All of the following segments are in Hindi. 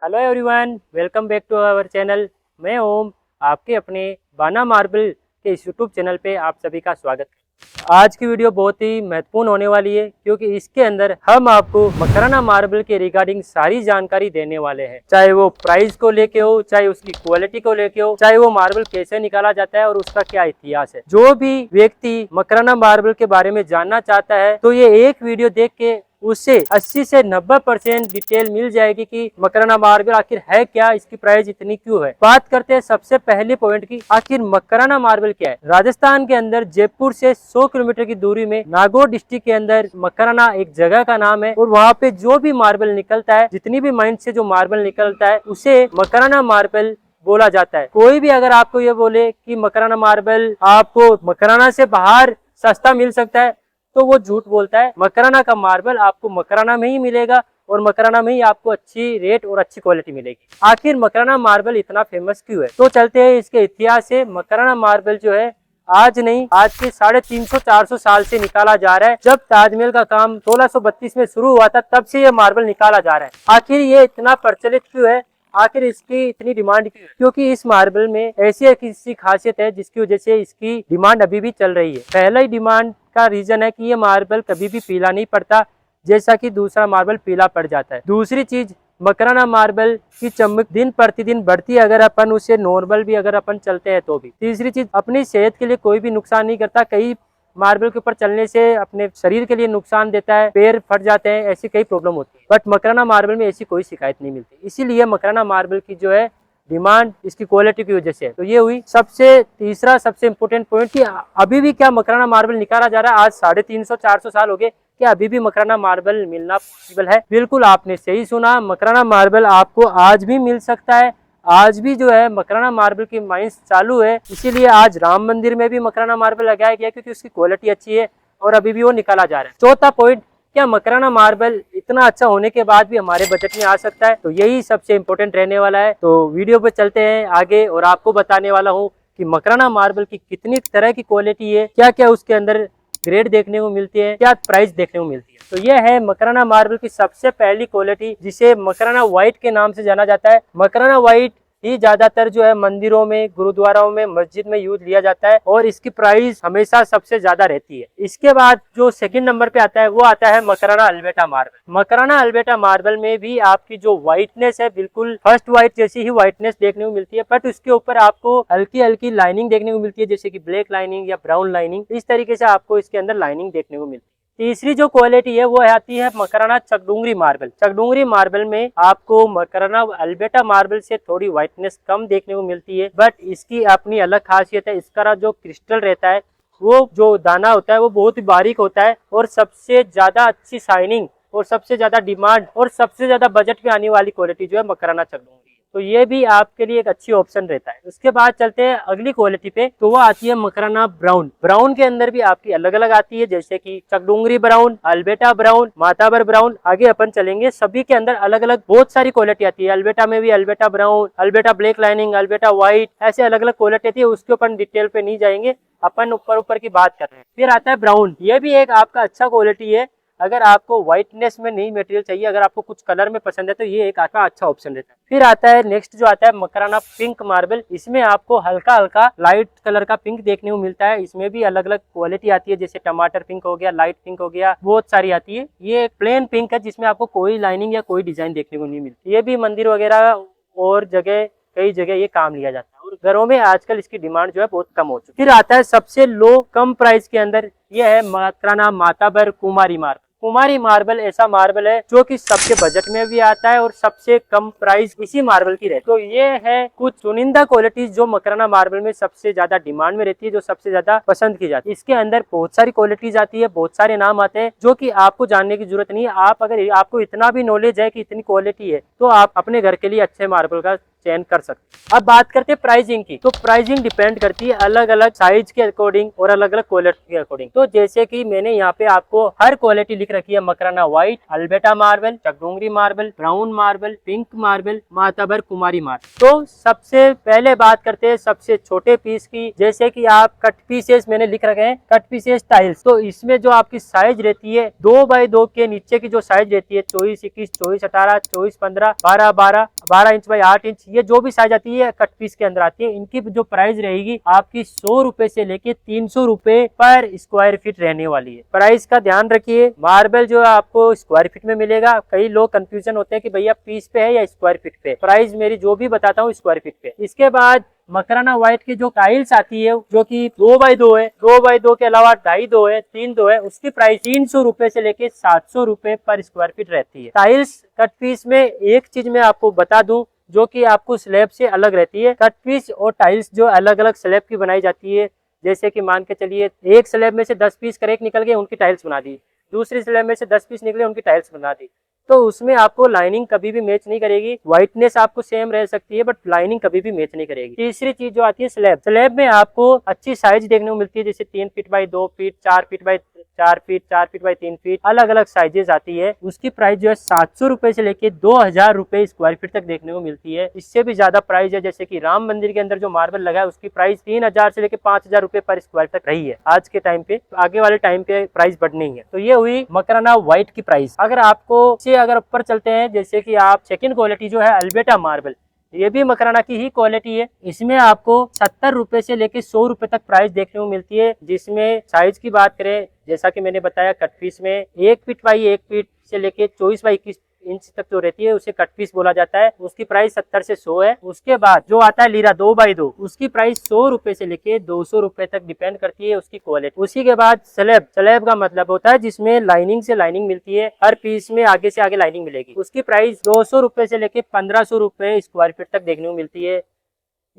Hello everyone, welcome back to our channel. मैं ओम, आपके अपने बाना मार्बल के इस यूट्यूब चैनल पे आप सभी का स्वागत है। आज की वीडियो बहुत ही महत्वपूर्ण होने वाली है क्योंकि इसके अंदर हम आपको मकराना मार्बल के रिगार्डिंग सारी जानकारी देने वाले हैं। चाहे वो प्राइस को लेके हो, चाहे उसकी क्वालिटी को लेके हो, चाहे वो मार्बल कैसे निकाला जाता है और उसका क्या इतिहास है। जो भी व्यक्ति मकराना मार्बल के बारे में जानना चाहता है तो ये एक वीडियो देख के उससे 80 से 90% डिटेल मिल जाएगी कि मकराना मार्बल आखिर है क्या, इसकी प्राइस इतनी क्यों है। बात करते हैं सबसे पहले पॉइंट की, आखिर मकराना मार्बल क्या है। राजस्थान के अंदर जयपुर से 100 किलोमीटर की दूरी में नागौर डिस्ट्रिक्ट के अंदर मकराना एक जगह का नाम है और वहाँ पे जो भी मार्बल निकलता है, जितनी भी माइन से जो मार्बल निकलता है उसे मकराना मार्बल बोला जाता है। कोई भी अगर आपको ये बोले कि मकराना मार्बल आपको मकराना से बाहर सस्ता मिल सकता है तो वो झूठ बोलता है। मकराना का मार्बल आपको मकराना में ही मिलेगा और मकराना में ही आपको अच्छी रेट और अच्छी क्वालिटी मिलेगी। आखिर मकराना मार्बल इतना फेमस क्यों है, तो चलते हैं इसके इतिहास से। मकराना मार्बल जो है आज नहीं, आज के 350-400 साल से निकाला जा रहा है। जब ताजमहल का काम 1632 में शुरू हुआ था तब से ये मार्बल निकाला जा रहा है। आखिर ये इतना प्रचलित क्यों है, आखिर इसकी इतनी डिमांड क्यों है? क्योंकि इस मार्बल में ऐसी किसी खासियत है जिसकी वजह से इसकी डिमांड अभी भी चल रही है। पहला ही डिमांड का रीजन है कि ये मार्बल कभी भी पीला नहीं पड़ता, जैसा कि दूसरा मार्बल पीला पड़ जाता है। दूसरी चीज, मकराना मार्बल की चमक दिन प्रतिदिन बढ़ती है अगर अपन उसे नॉर्मल भी अगर अपन चलते हैं तो भी। तीसरी चीज, अपनी सेहत के लिए कोई भी नुकसान नहीं करता। कई मार्बल के ऊपर चलने से अपने शरीर के लिए नुकसान देता है, पैर फट जाते हैं, ऐसी कई प्रॉब्लम होती है। बट मकराना मार्बल में ऐसी कोई शिकायत नहीं मिलती। इसीलिए मकराना मार्बल की जो है डिमांड इसकी क्वालिटी की वजह से है। तो ये हुई तीसरा सबसे इम्पोर्टेंट पॉइंट कि अभी भी क्या मकराना मार्बल निकाला जा रहा है। आज 350-400 साल हो गए, क्या अभी भी मकराना मार्बल मिलना पॉसिबल है? बिल्कुल आपने सही सुना, मकराना मार्बल आपको आज भी मिल सकता है। आज भी जो है मकराना मार्बल की माइंस चालू है। इसीलिए आज राम मंदिर में भी मकराना मार्बल लगाया गया क्योंकि उसकी क्वालिटी अच्छी है और अभी भी वो निकाला जा रहा है। चौथा पॉइंट, क्या मकराना मार्बल इतना अच्छा होने के बाद भी हमारे बजट में आ सकता है? तो यही सबसे इम्पोर्टेंट रहने वाला है। तो वीडियो पे चलते हैं आगे और आपको बताने वाला हूँ कि मकराना मार्बल की कितनी तरह की क्वालिटी है, क्या क्या उसके अंदर ग्रेड देखने को मिलती है, क्या प्राइस देखने को मिलती है। तो ये है मकराना मार्बल की सबसे पहली क्वालिटी, जिसे मकराना व्हाइट के नाम से जाना जाता है। मकराना व्हाइट ही ज्यादातर जो है मंदिरों में, गुरुद्वाराओं में, मस्जिद में यूज लिया जाता है और इसकी प्राइस हमेशा सबसे ज्यादा रहती है। इसके बाद जो सेकंड नंबर पे आता है वो आता है Makrana Alberta marble. Makrana Alberta marble में भी आपकी जो व्हाइटनेस है बिल्कुल फर्स्ट व्हाइट जैसी ही व्हाइटनेस देखने को मिलती है, बट उसके ऊपर आपको हल्की हल्की लाइनिंग देखने को मिलती है, जैसे कि ब्लैक लाइनिंग या ब्राउन लाइनिंग। इस तरीके से आपको इसके अंदर लाइनिंग देखने को मिलती है। तीसरी जो क्वालिटी है वो आती है मकराना चकडूंगरी मार्बल। चकडूंगरी मार्बल में आपको मकराना अल्बर्टा मार्बल से थोड़ी व्हाइटनेस कम देखने को मिलती है, बट इसकी अपनी अलग खासियत है। इसका जो क्रिस्टल रहता है, वो जो दाना होता है वो बहुत ही बारीक होता है और सबसे ज्यादा अच्छी शाइनिंग और सबसे ज्यादा डिमांड और सबसे ज्यादा बजट में आने वाली क्वालिटी जो है मकराना चकडूंगरी। तो ये भी आपके लिए एक अच्छी ऑप्शन रहता है। उसके बाद चलते हैं अगली क्वालिटी पे, तो वो आती है मकराना ब्राउन। ब्राउन के अंदर भी आपकी अलग अलग आती है, जैसे कि Chakdungri brown, Alberta brown, Matabar brown. आगे अपन चलेंगे, सभी के अंदर अलग अलग बहुत सारी क्वालिटी आती है। अल्बर्टा में भी Alberta brown, Alberta black lining, Alberta white, ऐसे अलग अलग क्वालिटी आती है। उसके ऊपर डिटेल पे नहीं जाएंगे, अपन ऊपर ऊपर की बात कर रहे हैं। फिर आता है ब्राउन। ये भी एक आपका अच्छा क्वालिटी है। अगर आपको व्हाइटनेस में नहीं मटेरियल चाहिए, अगर आपको कुछ कलर में पसंद है तो ये एक आपका अच्छा ऑप्शन रहता है। फिर आता है नेक्स्ट जो आता है मकराना पिंक मार्बल। इसमें आपको हल्का हल्का लाइट कलर का पिंक देखने को मिलता है। इसमें भी अलग अलग क्वालिटी आती है, जैसे टमाटर पिंक हो गया, लाइट पिंक हो गया, बहुत सारी आती है। ये प्लेन पिंक है जिसमें आपको कोई लाइनिंग या कोई डिजाइन देखने को नहीं मिलती। ये भी मंदिर वगैरह और जगह, कई जगह ये काम लिया जाता है और घरों में आजकल इसकी डिमांड जो है बहुत कम हो चुकी है। फिर आता है सबसे लो कम प्राइस के अंदर, ये है मकराना माताबर कुमारी मार्बल। कुमारी मार्बल ऐसा मार्बल है जो कि सबके बजट में भी आता है और सबसे कम प्राइस इसी मार्बल की रहती है। तो ये है कुछ चुनिंदा क्वालिटीज जो मकराना मार्बल में सबसे ज्यादा डिमांड में रहती है, जो सबसे ज्यादा पसंद की जाती है। इसके अंदर बहुत सारी क्वालिटीज आती है, बहुत सारे नाम आते हैं जो कि आपको जानने की जरूरत नहीं है। आप अगर आपको इतना भी नॉलेज है कि इतनी क्वालिटी है तो आप अपने घर के लिए अच्छे मार्बल का चेंज कर सकते हैं। अब बात करते हैं प्राइसिंग की। तो प्राइसिंग डिपेंड करती है अलग अलग साइज के अकॉर्डिंग और अलग अलग क्वालिटी के अकॉर्डिंग। तो जैसे कि मैंने यहाँ पे आपको हर क्वालिटी लिख रखी है, Makrana white, Alberta marble, Chakdungri marble, brown marble, pink marble, Matabar Kumari marble. तो सबसे पहले बात करते हैं सबसे छोटे पीस की। जैसे कि आप कट पीसेस मैंने लिख रखे हैं, कट पीसेस टाइल्स। तो इसमें जो आपकी साइज रहती है 2x2 के नीचे की जो साइज रहती है 24, 21, 24, 18, 24, 15, 12, 12, 12 इंच बाई 8 इंच, ये जो भी साइज आती है कट पीस के अंदर आती है। इनकी जो प्राइस रहेगी आपकी 100 रुपए से लेके 300 रुपए पर स्क्वायर फीट रहने वाली है। प्राइस का ध्यान रखिए। मार्बल जो है आपको स्क्वायर फीट में मिलेगा। कई लोग कंफ्यूजन होते हैं कि भैया पीस पे है या स्क्वायर फीट पे। प्राइस मेरी जो भी बताता हूँ स्क्वायर फीट पे। इसके बाद मकराना व्हाइट की जो टाइल्स आती है जो कि 2x2 है, 2x2 के अलावा 2.5 है, 3-2 है, उसकी प्राइस 300 रुपए से लेके 700 रुपए पर स्क्वायर फीट रहती है। टाइल्स कट पीस में एक चीज मैं आपको बता दूं जो कि आपको स्लैब से अलग रहती है। कट पीस और टाइल्स जो अलग अलग स्लैब की बनाई जाती है। जैसे कि मान के चलिए एक स्लैब में से 10 पीस करेक्ट निकल गए, उनकी टाइल्स बना दी। दूसरी स्लैब में से 10 पीस निकले, उनकी टाइल्स बना दी। तो उसमें आपको लाइनिंग कभी भी मैच नहीं करेगी। व्हाइटनेस आपको सेम रह सकती है बट लाइनिंग कभी भी मैच नहीं करेगी। तीसरी चीज जो आती है स्लैब। स्लैब में आपको अच्छी साइज देखने को मिलती है, जैसे 3 feet by 2 feet, 4 feet by 4 feet, 4 feet by 3 feet, अलग अलग साइजेस आती है। उसकी प्राइस जो है 700 रुपए से लेके 2000 रुपए स्क्वायर फीट तक देखने को मिलती है। इससे भी ज्यादा प्राइस है, जैसे कि राम मंदिर के अंदर जो मार्बल लगा है उसकी प्राइस 3000 से लेके 5000 रुपए पर स्क्वायर तक रही है आज के टाइम पे। आगे वाले टाइम पे प्राइस बढ़नी है। तो ये हुई मकराना व्हाइट की प्राइस। अगर आपको अगर ऊपर चलते हैं, जैसे कि आप सेकंड क्वालिटी जो है अल्बर्टा मार्बल, ये भी मकराना की ही क्वालिटी है। इसमें आपको 70 रुपए से लेके 100 रुपए तक प्राइस देखने को मिलती है। जिसमें साइज की बात करें, जैसा कि मैंने बताया कट पीस में 1 फीट बाई 1 फीट से लेके 24 बाई 21 इंच तक जो रहती है उसे कट पीस बोला जाता है। उसकी प्राइस 70 से 100 है। उसके बाद जो आता है लीरा 2x2, उसकी प्राइस 100 रुपए से लेके 200 रुपए तक डिपेंड करती है उसकी क्वालिटी। उसी के बाद स्लैब। स्लैब का मतलब होता है जिसमें लाइनिंग से लाइनिंग मिलती है, हर पीस में आगे से आगे लाइनिंग मिलेगी। उसकी प्राइस 200 रुपए से लेके 1500 रुपए स्क्वायर फीट तक देखने को मिलती है।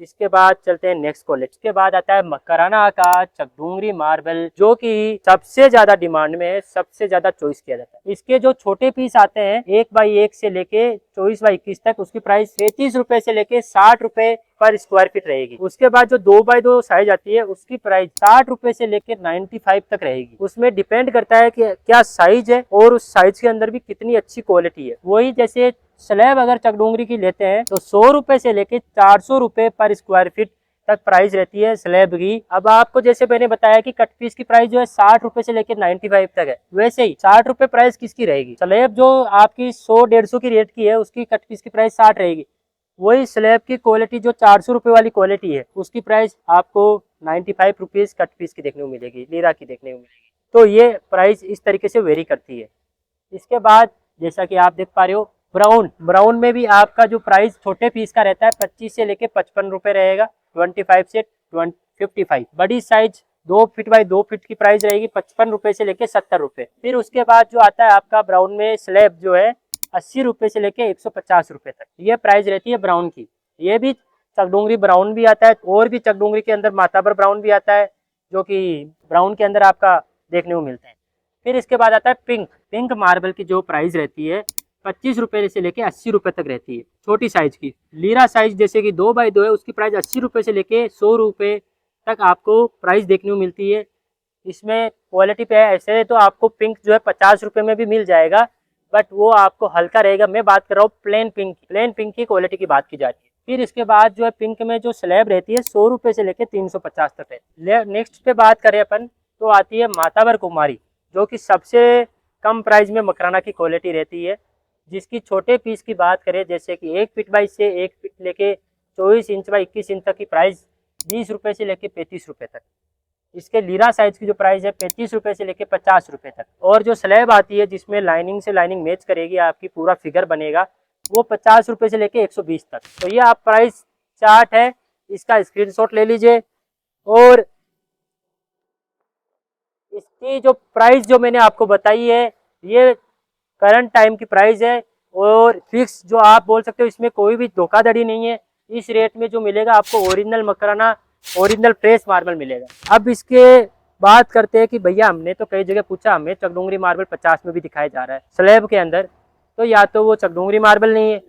इसके बाद चलते हैं नेक्स्ट क्वालिटी। इसके बाद आता है मकराना का चकडोंगरी मार्बल, जो कि सबसे ज्यादा डिमांड में है, सबसे ज्यादा चॉइस किया जाता है। इसके जो छोटे पीस आते हैं 1x1 से लेके 24x21 तक, उसकी प्राइस 33 रुपए से लेके 60 रुपए पर स्क्वायर फीट रहेगी। उसके बाद जो 2x2 साइज आती है उसकी प्राइस 60 रुपए से लेके 95 तक रहेगी। उसमें डिपेंड करता है कि क्या साइज है और उस साइज के अंदर भी कितनी अच्छी क्वालिटी है। वही जैसे स्लैब अगर चकडोंगरी की लेते हैं तो 100 रुपए से लेके 400 रुपए पर स्क्वायर फीट तक प्राइस रहती है स्लैब की। अब आपको जैसे मैंने बताया कि कट पीस की प्राइस जो है 60 रुपए से लेकर 95 तक है, वैसे ही 60 रुपए प्राइस किसकी रहेगी? स्लैब जो आपकी 100-150 की रेट की है उसकी कट पीस की प्राइस 60 रहेगी। वही स्लैब की क्वालिटी जो 400 रुपए वाली क्वालिटी है उसकी प्राइस आपको 95 रुपीज कट पीस की देखने को मिलेगी, लीरा की देखने को मिलेगी। तो ये प्राइस इस तरीके से वेरी करती है। इसके बाद जैसा कि आप देख पा रहे हो ब्राउन में भी आपका जो प्राइस छोटे पीस का रहता है 25 से लेके 55 रुपए रहेगा, 25 से 55। बड़ी साइज 2 फीट बाई 2 फीट की प्राइस रहेगी 55 रुपए से लेके 70 रुपए। फिर उसके बाद जो आता है आपका ब्राउन में स्लैब जो है 80 रुपए से लेके 150 रुपए तक ये प्राइस रहती है ब्राउन की। ये भी चकडोंगरी ब्राउन भी आता है और भी चकडोंगरी के अंदर माताबर ब्राउन भी आता है जो कि ब्राउन के अंदर आपका देखने को मिलता है। फिर इसके बाद आता है पिंक मार्बल की जो प्राइस रहती है 25 रुपए से लेके 80 रुपए तक रहती है छोटी साइज की। लीरा साइज जैसे कि 2x2 है उसकी प्राइस 80 रुपए से लेके 100 रुपए तक आपको प्राइस देखने को मिलती है। इसमें क्वालिटी पे है, ऐसे तो आपको पिंक जो है 50 रुपए में भी मिल जाएगा बट वो आपको हल्का रहेगा। मैं बात कर रहा हूँ प्लेन पिंक की क्वालिटी की बात की जाती है। फिर इसके बाद जो है पिंक में जो स्लैब रहती है 100 रुपए से लेके 350 तक है। नेक्स्ट पे बात करें अपन तो आती है माताबर कुमारी, जो कि सबसे कम प्राइस में मकराना की क्वालिटी रहती है। जिसकी छोटे पीस की बात करें जैसे कि 1 फीट बाई से 1 फीट लेके 24 इंच बाई 21 इंच तक की प्राइस 20 रुपए से लेके 35 रुपए तक। इसके लीरा साइज की जो प्राइस है 35 रुपए से लेके 50 रुपए तक। और जो स्लैब आती है जिसमें लाइनिंग से लाइनिंग मैच करेगी, आपकी पूरा फिगर बनेगा, वो 50 रुपए से लेके 120 तक। तो ये आप प्राइस चार्ट है, इसका स्क्रीनशॉट ले लीजिए। और इसकी जो प्राइस जो मैंने आपको बताई है ये करंट टाइम की प्राइस है और फिक्स जो आप बोल सकते हो, इसमें कोई भी धोखाधड़ी नहीं है। इस रेट में जो मिलेगा आपको original Makrana original fresh marble मिलेगा। अब इसके बात करते हैं कि भैया हमने तो कई जगह पूछा, हमें चकडोंगरी मार्बल 50 में भी दिखाया जा रहा है स्लैब के अंदर, तो या तो वो चकडोंगरी मार्बल नहीं है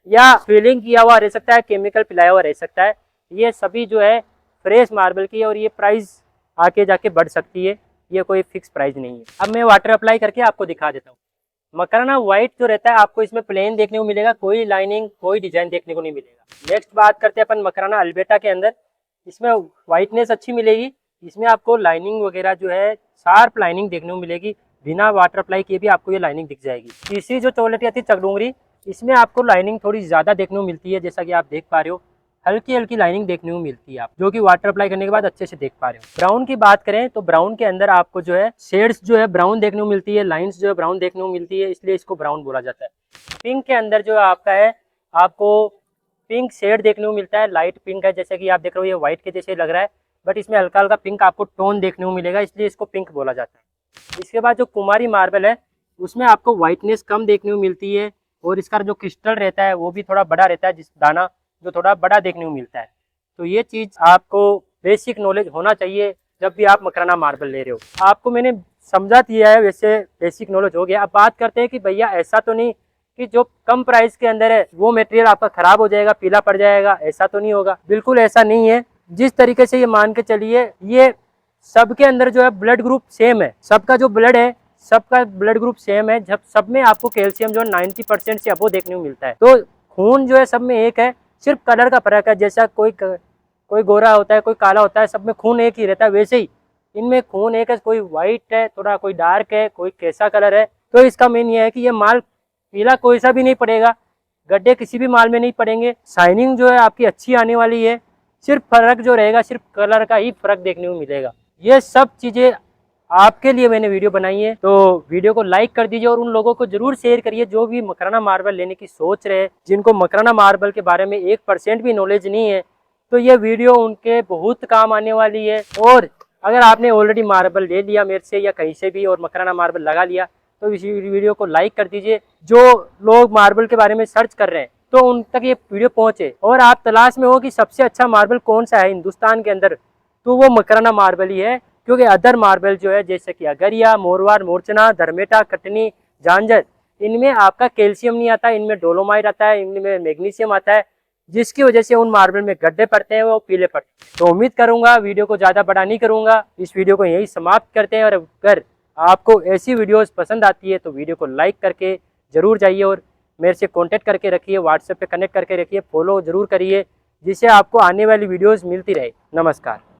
या फिलिंग किया हुआ रह सकता है, केमिकल पिलाया हुआ रह सकता है। ये सभी जो है फ्रेश मार्बल की है और ये प्राइस आके जाके बढ़ सकती है, ये कोई फिक्स प्राइस नहीं है। अब मैं वाटर अप्लाई करके आपको दिखा देता हूँ। मकराना व्हाइट जो रहता है आपको इसमें प्लेन देखने को मिलेगा, कोई लाइनिंग कोई डिजाइन देखने को नहीं मिलेगा। नेक्स्ट बात करते हैं अपन मकराना अल्बेटा के अंदर। इसमें व्हाइटनेस अच्छी मिलेगी, इसमें आपको लाइनिंग वगैरह जो है शार्प लाइनिंग देखने को मिलेगी, बिना वाटर अप्लाई किए भी आपको ये लाइनिंग दिख जाएगी। तीसरी जो क्वालिटी आती है चकडूंगरी, इसमें आपको लाइनिंग थोड़ी ज़्यादा देखने को मिलती है, जैसा कि आप देख पा रहे हो हल्की हल्की लाइनिंग देखने को मिलती है, आप जो कि वाटर अप्लाई करने के बाद अच्छे से देख पा रहे हो। ब्राउन की बात करें तो ब्राउन के अंदर आपको जो है शेड्स जो है ब्राउन देखने को मिलती है, लाइंस जो है ब्राउन देखने को मिलती है, इसलिए इसको ब्राउन बोला जाता है। पिंक के अंदर जो आपका है आपको पिंक शेड देखने को मिलता है, लाइट पिंक है, जैसे कि आप देख रहे हो ये व्हाइट के जैसे लग रहा है, बट इसमें हल्का हल्का पिंक आपको टोन देखने को मिलेगा, इसलिए इसको पिंक बोला जाता है। इसके बाद जो कुमारी मार्बल है उसमें आपको व्हाइटनेस कम देखने को मिलती है और इसका जो क्रिस्टल रहता है वो भी थोड़ा बड़ा रहता है, जिस दाना जो थोड़ा बड़ा देखने को मिलता है। तो ये चीज़ आपको बेसिक नॉलेज होना चाहिए जब भी आप मकराना मार्बल ले रहे हो। आपको मैंने समझा दिया है, वैसे बेसिक नॉलेज हो गया। अब बात करते हैं कि भैया ऐसा तो नहीं कि जो कम प्राइस के अंदर है वो मटेरियल आपका खराब हो जाएगा, पीला पड़ जाएगा, ऐसा तो नहीं होगा। बिल्कुल ऐसा नहीं है। जिस तरीके से ये मान के चलिए, ये सबके अंदर जो है ब्लड ग्रुप सेम है, सबका जो ब्लड है सबका ब्लड ग्रुप सेम है, जब सब में आपको कैल्शियम जो 90% से अबो देखने को मिलता है। तो खून जो है सब में एक है, सिर्फ कलर का फर्क है। जैसा कोई गोरा होता है, कोई काला होता है, सब में खून एक ही रहता है, वैसे ही इनमें खून एक है, कोई वाइट है थोड़ा, कोई डार्क है, कोई कैसा कलर है। तो इसका मेन ये है कि ये माल पीला कोई सा भी नहीं पड़ेगा, गड्ढे किसी भी माल में नहीं पड़ेंगे, शाइनिंग जो है आपकी अच्छी आने वाली है। सिर्फ फर्क जो रहेगा सिर्फ कलर का ही फर्क देखने को मिलेगा। ये सब चीज़ें आपके लिए मैंने वीडियो बनाई है, तो वीडियो को लाइक कर दीजिए और उन लोगों को जरूर शेयर करिए जो भी मकराना मार्बल लेने की सोच रहे हैं, जिनको मकराना मार्बल के बारे में 1% भी नॉलेज नहीं है। तो ये वीडियो उनके बहुत काम आने वाली है। और अगर आपने ऑलरेडी मार्बल ले लिया मेरे से या कहीं से भी और मकराना मार्बल लगा लिया, तो इस वीडियो को लाइक कर दीजिए। जो लोग मार्बल के बारे में सर्च कर रहे हैं तो उन तक ये वीडियो पहुंचे, और आप तलाश में हो कि सबसे अच्छा मार्बल कौन सा है हिंदुस्तान के अंदर, तो वो मकराना मार्बल ही है। क्योंकि अदर मार्बल जो है जैसे कि अगरिया, मोरवार, मोरचना, धर्मेटा, कटनी, झांझर, इनमें आपका कैल्शियम नहीं आता, इनमें डोलोमाइट आता है, इनमें मैग्नीशियम आता है, जिसकी वजह से उन मार्बल में गड्ढे पड़ते हैं, वो पीले पड़ते हैं। तो उम्मीद करूंगा वीडियो को ज़्यादा बड़ा नहीं करूंगा, इस वीडियो को यही समाप्त करते हैं। और अगर आपको ऐसी वीडियोस पसंद आती है तो वीडियो को लाइक करके ज़रूर जाइए और मेरे से कॉन्टेक्ट करके रखिए, व्हाट्सएप पे कनेक्ट करके रखिए, फॉलो ज़रूर करिए, जिससे आपको आने वाली वीडियोज़ मिलती रहे। नमस्कार।